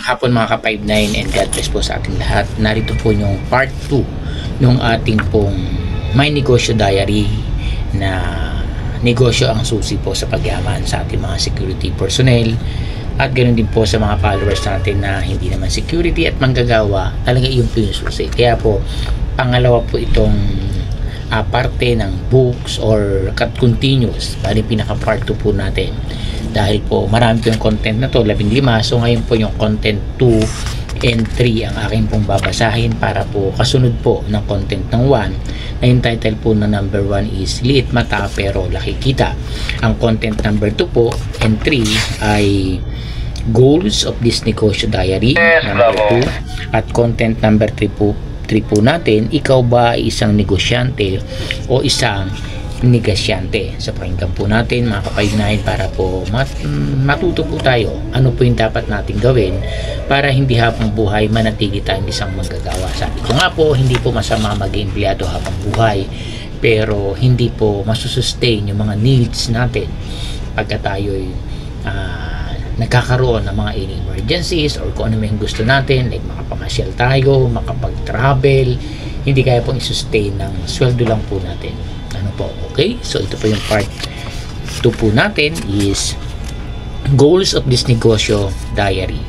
hapon mga ka-59 and God bless po sa ating lahat. Narito po yung part 2 ng ating pong My Negosyo Diary na negosyo ang susi po sa pagyaman sa ating mga security personnel at ganoon din po sa mga followers natin na hindi naman security at manggagawa. Talaga yung po yung susi. Kaya po pangalawa po itong parte ng books or continuous, bali pinaka part 2 po natin dahil po marami po yung content na to, 15. So ngayon po yung content 2 and 3 ang aking pong babasahin para po kasunod po ng content ng 1 na yung title po na number 1 is Liit Mata Pero Laki Kita. Ang content number 2 po and 3 ay Goals of this Negosyo Diary number 2 at content number 3 po natin, ikaw ba ay isang negosyante o isang negosyante? So pakinggan po natin mga ka-59 para po matuto po tayo ano po yung dapat natin gawin para hindi habang buhay manatili tayong isang manggagawa. Sabi ko nga po, hindi po masama maging empleyado habang buhay, pero hindi po masusustain yung mga needs natin pagka tayo'y nagkakaroon ng mga emergencies or kung ano may gusto natin, like makapamasyal tayo, makapag-travel, hindi kaya pong i-sustain ng sweldo lang po natin. Ano po, okay? So ito po yung part 2 po natin is Goals of this Negosyo Diary.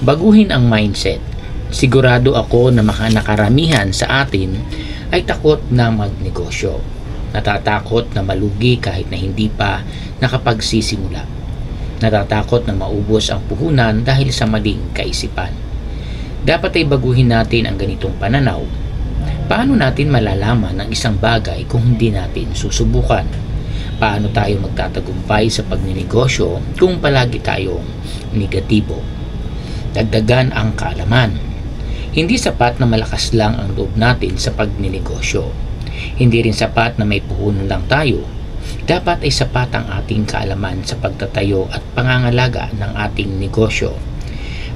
Baguhin ang mindset. Sigurado ako na nakaramihan sa atin ay takot na magnegosyo. Natatakot na malugi kahit na hindi pa nakapagsisimula. Natatakot na maubos ang puhunan dahil sa maling kaisipan. Dapat ay baguhin natin ang ganitong pananaw. Paano natin malalaman ang isang bagay kung hindi natin susubukan? Paano tayo magtatagumpay sa pagninegosyo kung palagi tayong negatibo? Dagdagan ang kaalaman. Hindi sapat na malakas lang ang loob natin sa pagninegosyo. Hindi rin sapat na may puhunan lang tayo. Dapat ay sapat ang ating kaalaman sa pagtatayo at pangangalaga ng ating negosyo.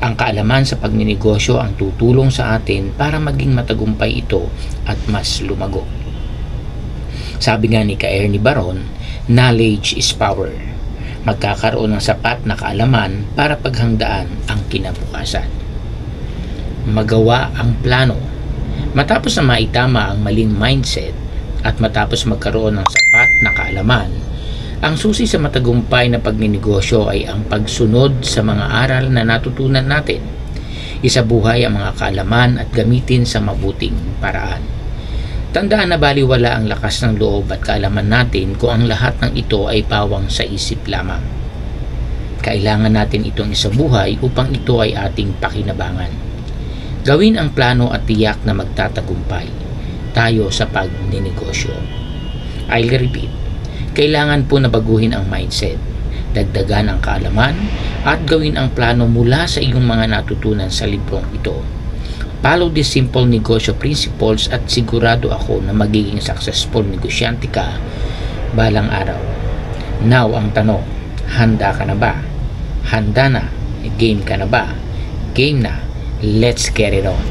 Ang kaalaman sa pagninegosyo ang tutulong sa atin para maging matagumpay ito at mas lumago. Sabi nga ni Ernie Baron, knowledge is power. Magkakaroon ng sapat na kaalaman para paghanggaan ang kinabukasan. Magawa ang plano. Matapos na maitama ang maling mindset at matapos magkaroon ng sapat na kaalaman, ang susi sa matagumpay na pagninegosyo ay ang pagsunod sa mga aral na natutunan natin. Isabuhay ang mga kaalaman at gamitin sa mabuting paraan. Tandaan na baliwala ang lakas ng loob at kaalaman natin kung ang lahat ng ito ay pawang sa isip lamang. Kailangan natin itong isabuhay upang ito ay ating pakinabangan. Gawin ang plano at tiyak na magtatagumpay tayo sa pagninegosyo. I'll repeat. Kailangan po na baguhin ang mindset, dagdagan ang kaalaman, at gawin ang plano mula sa iyong mga natutunan sa librong ito. Follow these simple negosyo principles at sigurado ako na magiging successful negosyante ka balang araw. Now, ang tanong, handa ka na ba? Handa na? Game ka na ba? Game na. Let's get it on.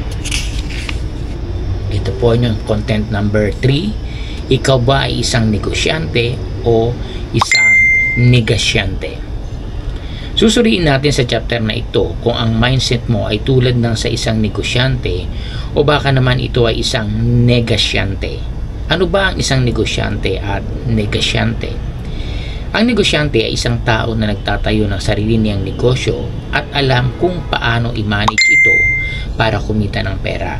Ito po yung content number 3. Ikaw ba ay isang negosyante o isang negosyante? Susuriin natin sa chapter na ito kung ang mindset mo ay tulad ng sa isang negosyante o baka naman ito ay isang negosyante. Ano ba ang isang negosyante at negosyante? Ang negosyante ay isang tao na nagtatayo ng sarili niyang negosyo at alam kung paano i-manage ito para kumita ng pera.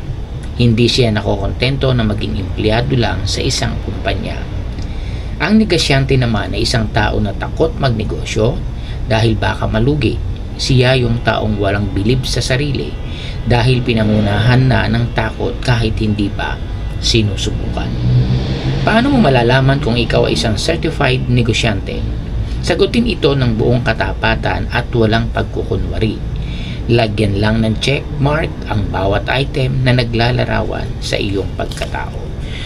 Hindi siya nakokontento na maging empleyado lang sa isang kumpanya. Ang negosyante naman ay isang tao na takot magnegosyo dahil baka malugi. Siya yung taong walang bilib sa sarili dahil pinangunahan na ng takot kahit hindi pa sinusubukan. Paano mo malalaman kung ikaw ay isang certified negosyante? Sagutin ito ng buong katapatan at walang pagkukunwari. Lagyan lang ng check mark ang bawat item na naglalarawan sa iyong pagkatao.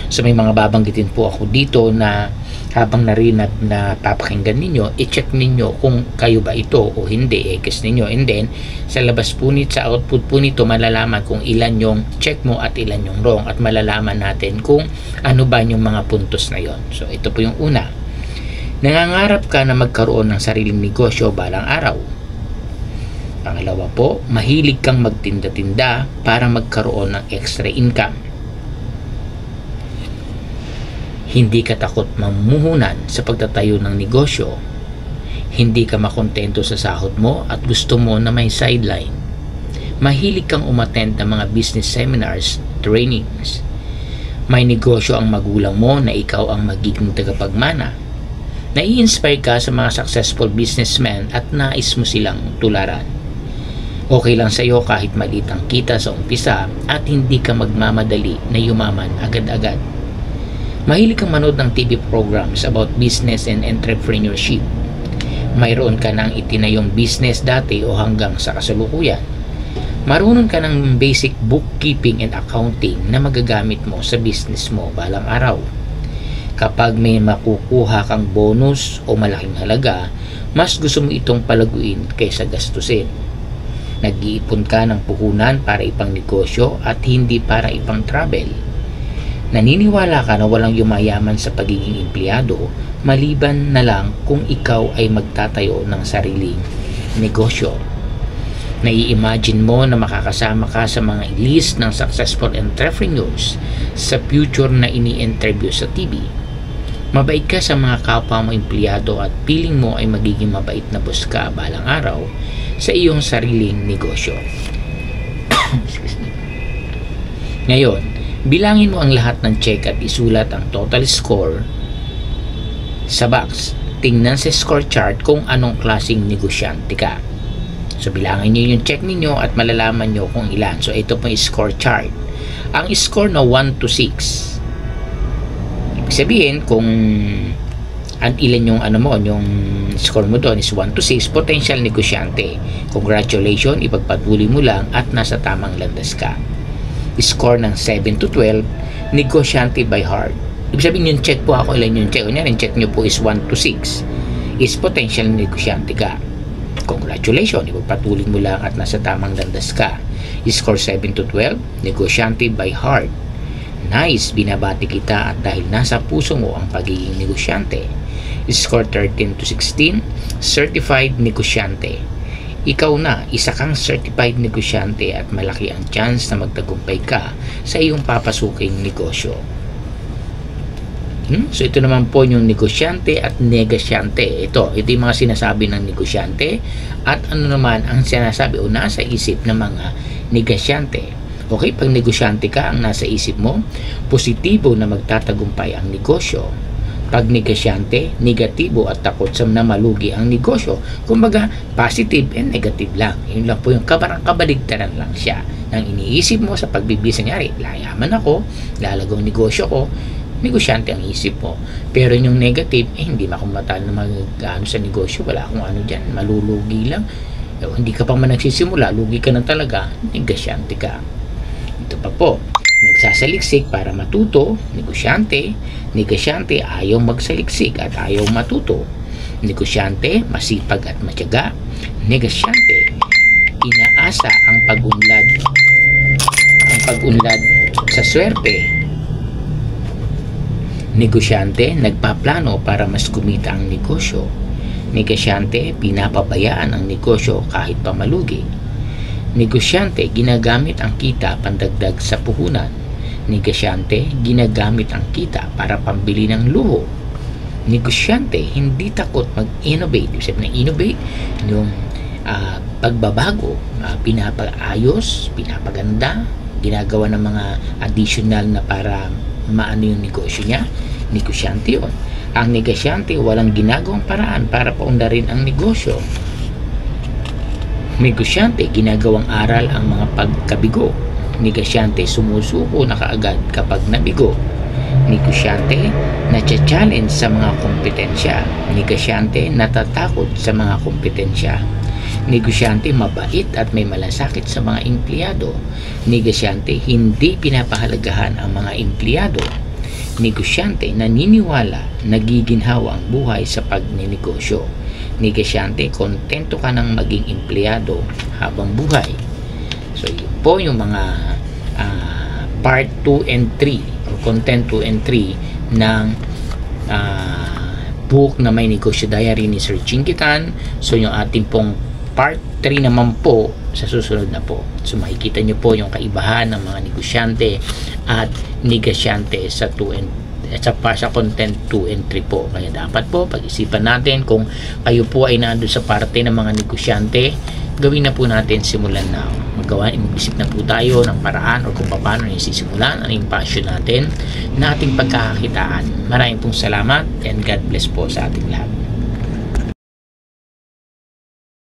So may mga babanggitin po ako dito na habang na papakinggan ninyo, i-check ninyo kung kayo ba ito o hindi, i-guess ninyo, and then sa labas po nito, sa output po nito, malalaman kung ilan yung check mo at ilan yung wrong at malalaman natin kung ano ba yung mga puntos na yon. So ito po yung una. Nangangarap ka na magkaroon ng sariling negosyo balang araw. Pangalawa po, mahilig kang magtinda-tinda para magkaroon ng extra income. Hindi ka takot mamuhunan sa pagtatayo ng negosyo. Hindi ka makontento sa sahod mo at gusto mo na may sideline. Mahilig kang umattend ng mga business seminars, trainings. May negosyo ang magulang mo na ikaw ang magiging tagapagmana. Nai-inspire ka sa mga successful businessmen at nais mo silang tularan. Okay lang sa iyo kahit maliit ang kita sa umpisa at hindi ka magmamadali na yumaman agad-agad. Mahilig kang manood ng TV programs about business and entrepreneurship. Mayroon ka ng itinayong business dati o hanggang sa kasalukuyan. Marunong ka ng basic bookkeeping and accounting na magagamit mo sa business mo balang araw. Kapag may makukuha kang bonus o malaking halaga, mas gusto mo itong palaguin kaysa gastusin. Nag-iipon ka ng puhunan para ipang negosyo at hindi para ipang travel. Naniniwala ka na walang yumayaman sa pagiging empleyado maliban na lang kung ikaw ay magtatayo ng sariling negosyo. Nai-imagine mo na makakasama ka sa mga list ng successful entrepreneurs sa future na ini-interview sa TV. Mabait ka sa mga kapwa mo empleyado at piling mo ay magiging mabait na boss ka balang araw sa iyong sariling negosyo. Ngayon, bilangin mo ang lahat ng check at isulat ang total score sa box. Tingnan sa score chart kung anong klaseng negosyante ka. So, bilangin nyo yung check ninyo at malalaman nyo kung ilan. So, ito po yung score chart. Ang score na 1 to 6. Ibig sabihin, kung ilan yung yung score mo doon is 1 to 6, potential negosyante. Congratulations, ipagpatuloy mo lang at nasa tamang landas ka. Score ng 7 to 12, negosyante by heart. Ibig sabihin yung check po ako, ilan yung check. Yung check nyo po is 1 to 6, is potential negosyante ka. Congratulations, ipagpatuloy mo lang at nasa tamang landas ka. Score 7 to 12, negosyante by heart. Nice, binabati kita at dahil nasa puso mo ang pagiging negosyante. Score 13 to 16, certified negosyante. Ikaw na, isa kang certified negosyante at malaki ang chance na magtagumpay ka sa iyong papasuking negosyo. So ito naman po yung negosyante at negosyante. Ito yung mga sinasabi ng negosyante at ano naman ang sinasabi o nasa isip ng mga negosyante. Okay, pag negosyante ka, ang nasa isip mo, positibo na magtatagumpay ang negosyo. Pag negosyante, negatibo at takot sa na malugi ang negosyo. Kumbaga, positive and negative lang. Yun lang po yung kabaligtaran lang siya. Nang iniisip mo sa pagbibisa nyari, layaman ako, lalagong negosyo ko, negosyante ang isip mo. Pero yung negative, hindi makumataan na mag-ano sa negosyo, wala akong ano dyan, malulugi lang. Hindi ka pa man nagsisimula, lugi ka na talaga, negosyante ka. Ito pa po, nagsasaliksik para matuto, negosyante. Negosyante, ayaw magsaliksik at ayaw matuto. Negosyante, masipag at matyaga. Negosyante, inaasa ang pag-unlad sa swerte. Negosyante, nagpaplano para mas kumita ang negosyo. Negosyante, pinapabayaan ang negosyo kahit pa malugi. Negosyante, ginagamit ang kita pandagdag sa puhunan. Negosyante, ginagamit ang kita para pambili ng luho. Negosyante, hindi takot mag-innovate. Ibig sabihin na innovate, yung pagbabago, pinapaayos, pinapaganda, ginagawa ng mga additional na para maano yung negosyo niya. Negosyante yun. Ang negosyante, walang ginagawang paraan para paundarin ang negosyo. Negosyante, ginagawang aral ang mga pagkabigo. Negosyante, sumusuko na kaagad kapag nabigo. Negosyante, na-challenge sa mga kompetensya. Negosyante, natatakot sa mga kompetensya. Negosyante, mabait at may malasakit sa mga empleyado. Negosyante, hindi pinapahalagahan ang mga empleyado. Negosyante, naniniwala, nagiginhawa ang buhay sa pagnenegosyo. Negosyante, kontento ka ng maging empleyado habang buhay. So, yun po yung mga part 2 and 3 or content 2 and 3 ng book na May Negosyo Diary ni Sir Chinkitan. So, yung ating pong part 3 naman po sa susunod na po. So makikita nyo po yung kaibahan ng mga negosyante at negosyante sa 2 and sa content 2 and 3 po. Kaya dapat po pag-isipan natin kung kayo po ay nandun sa parte ng mga negosyante, gawin na po natin, simulan na. Mag-isip na po tayo ng paraan o kung paano yung sisimulan, ano yung passion natin na ating pagkakakitaan. Maraming pong salamat and God bless po sa ating lahat.